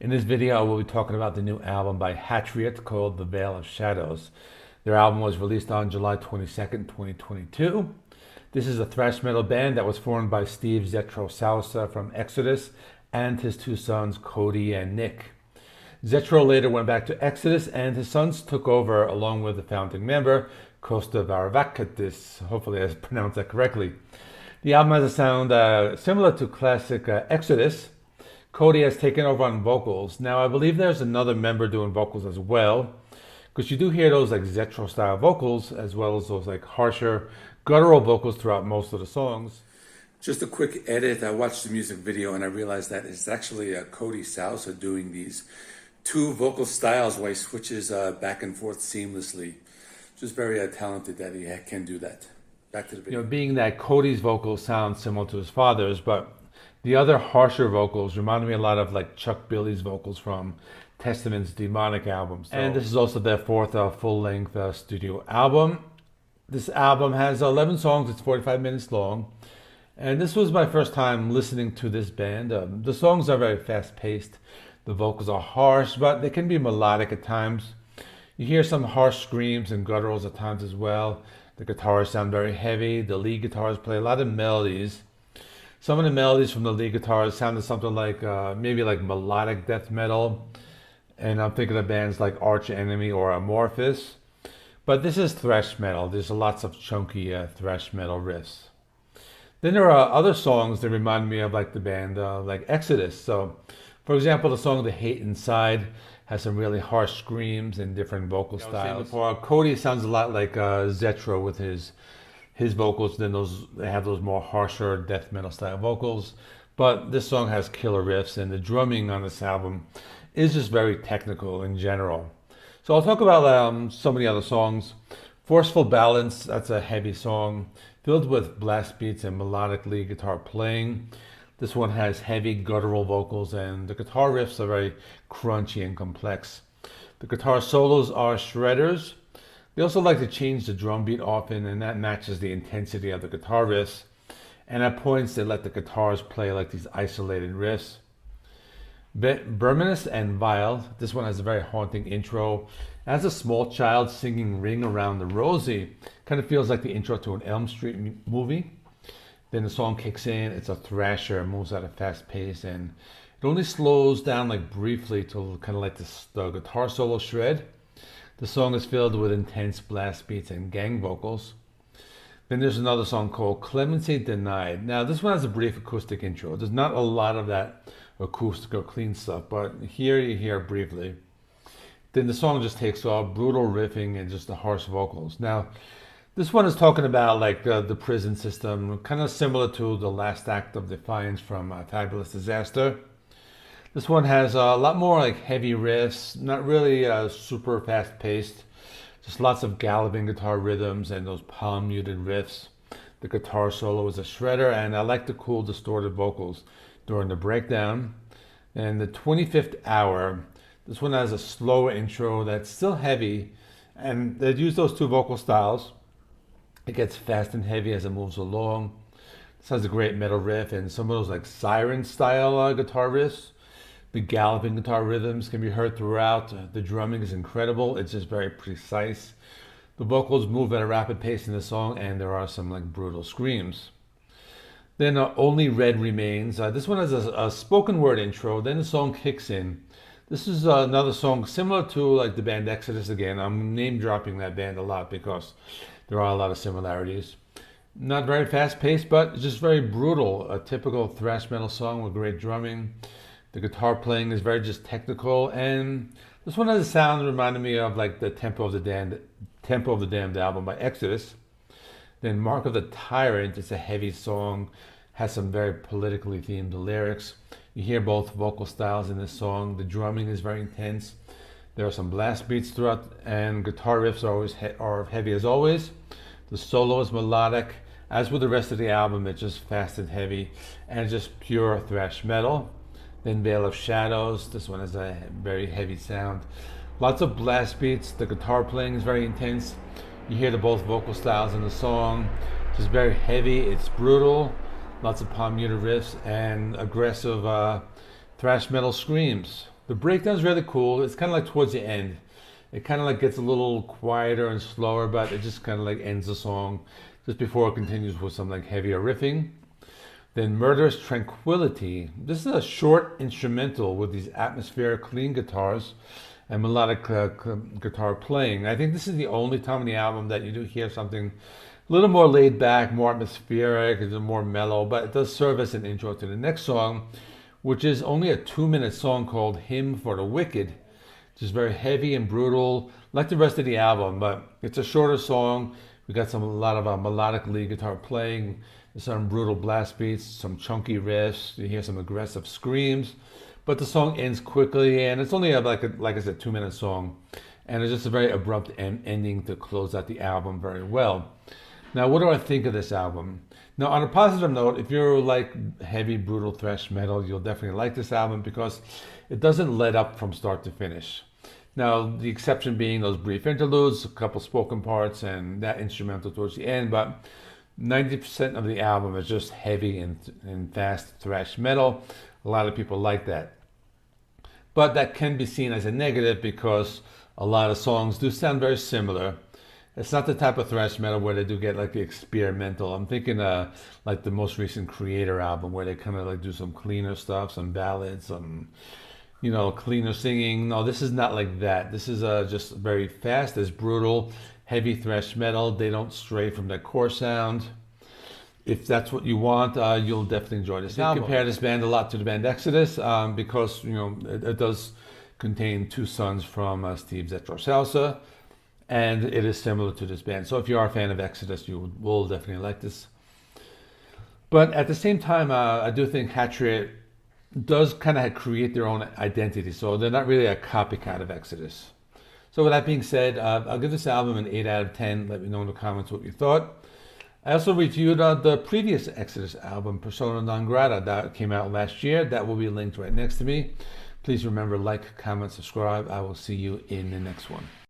In this video, I will be talking about the new album by Hatriot called The Vale of Shadows. Their album was released on July 22nd, 2022. This is a thrash metal band that was formed by Steve Zetro Souza from Exodus and his two sons, Cody and Nick. Zetro later went back to Exodus and his sons took over along with the founding member, Kosta Varvatakis. Hopefully I pronounced that correctly. The album has a sound similar to classic Exodus. Cody has taken over on vocals. Now I believe there's another member doing vocals as well, because you do hear those like Zetro style vocals as well as those like harsher guttural vocals throughout most of the songs. Just a quick edit. I watched the music video and I realized that it's actually Cody Souza doing these two vocal styles where he switches back and forth seamlessly. Just very talented that he can do that. Back to the video. Being that Cody's vocals sound similar to his father's, but the other harsher vocals reminded me a lot of like Chuck Billy's vocals from Testament's Demonic album. And this is also their fourth full-length studio album. This album has 11 songs. It's 45 minutes long. And this was my first time listening to this band. The songs are very fast-paced. The vocals are harsh, but they can be melodic at times. You hear some harsh screams and gutturals at times as well. The guitars sound very heavy. The lead guitars play a lot of melodies. Some of the melodies from the lead guitars sounded something like maybe like melodic death metal. And I'm thinking of bands like Arch Enemy or Amorphous. But this is thrash metal. There's lots of chunky thrash metal riffs. Then there are other songs that remind me of like the band like Exodus. So, for example, the song The Hate Inside has some really harsh screams and different vocal styles. Before, Cody sounds a lot like Zetro with his vocals. Then they have those more harsher death metal style vocals. But this song has killer riffs, and the drumming on this album is just very technical in general. So I'll talk about some of the other songs. Forceful Balance, that's a heavy song filled with blast beats and melodic lead guitar playing. This one has heavy guttural vocals, and the guitar riffs are very crunchy and complex. The guitar solos are shredders. They also like to change the drum beat often, and that matches the intensity of the guitar riffs. And at points, they let the guitars play like these isolated riffs. Verminous and Vile. This one has a very haunting intro. As a small child singing Ring Around the Rosie, kind of feels like the intro to an Elm Street movie. Then the song kicks in. It's a thrasher, moves at a fast pace, and it only slows down like briefly to kind of like the guitar solo shred. The song is filled with intense blast beats and gang vocals. Then there's another song called Clemency Denied. Now this one has a brief acoustic intro. There's not a lot of that acoustic or clean stuff, but here you hear briefly. Then the song just takes off, brutal riffing and just the harsh vocals. Now this one is talking about like the prison system, kind of similar to the last act of Defiance from Fabulous Disaster. This one has a lot more like heavy riffs, not really super fast paced, just lots of galloping guitar rhythms and those palm muted riffs. The guitar solo is a shredder, and I like the cool distorted vocals during the breakdown. And the 25th Hour, this one has a slower intro that's still heavy, and they use those two vocal styles. It gets fast and heavy as it moves along. This has a great metal riff and some of those like siren style guitar riffs. The galloping guitar rhythms can be heard throughout. The drumming is incredible. It's just very precise. The vocals move at a rapid pace in the song, and there are some like brutal screams. Then Only Red Remains. This one has a spoken word intro. Then the song kicks in. This is another song similar to like the band Exodus again. I'm name dropping that band a lot because there are a lot of similarities. Not very fast paced, but just very brutal. A typical thrash metal song with great drumming. The guitar playing is very just technical, and this one has a sound reminding me of like the Tempo of the Damned album by Exodus. Then Mark of the Tyrant, it's a heavy song, has some very politically themed lyrics. You hear both vocal styles in this song. The drumming is very intense. There are some blast beats throughout, and guitar riffs are heavy as always. The solo is melodic. As with the rest of the album, it's just fast and heavy, and just pure thrash metal. Then Vale of Shadows, this one has a very heavy sound. Lots of blast beats, the guitar playing is very intense. You hear the both vocal styles in the song. Just very heavy, it's brutal. Lots of palm muted riffs and aggressive thrash metal screams. The breakdown's really cool. It's kind of like towards the end. It kind of like gets a little quieter and slower, but it just kind of like ends the song just before it continues with some like heavier riffing. Then Murderous Tranquility. This is a short instrumental with these atmospheric clean guitars and melodic guitar playing. I think this is the only time on the album that you do hear something a little more laid back, more atmospheric, it's more mellow, but it does serve as an intro to the next song, which is only a 2-minute song called Hymn for the Wicked. Just very heavy and brutal, like the rest of the album, but it's a shorter song. We got a lot of melodic lead guitar playing, some brutal blast beats, some chunky riffs. You hear some aggressive screams, but the song ends quickly, and it's only like I said, 2-minute song, and it's just a very abrupt ending to close out the album very well. Now, what do I think of this album? Now, on a positive note, if you're like heavy, brutal thrash metal, you'll definitely like this album because it doesn't let up from start to finish. Now, the exception being those brief interludes, a couple spoken parts, and that instrumental towards the end, but 90% of the album is just heavy and fast thrash metal. A lot of people like that. But that can be seen as a negative because a lot of songs do sound very similar. It's not the type of thrash metal where they do get like experimental. I'm thinking like the most recent Creator album where they kind of like do some cleaner stuff, some ballads, some cleaner singing. No, this is not like that. This is just very fast, it's brutal, heavy thrash metal. They don't stray from that core sound. If that's what you want, you'll definitely enjoy this album. I compare this band a lot to the band Exodus because it does contain two sons from Steve Zetro Souza, and it is similar to this band. So if you are a fan of Exodus, you will definitely like this. But at the same time, I do think Hatriot does kind of create their own identity, so they're not really a copycat of Exodus. So with that being said, I'll give this album an 8 out of 10. Let me know in the comments what you thought. I also reviewed the previous Exodus album, Persona Non Grata, that came out last year. That will be linked right next to me. Please remember, like, comment, subscribe. I will see you in the next one.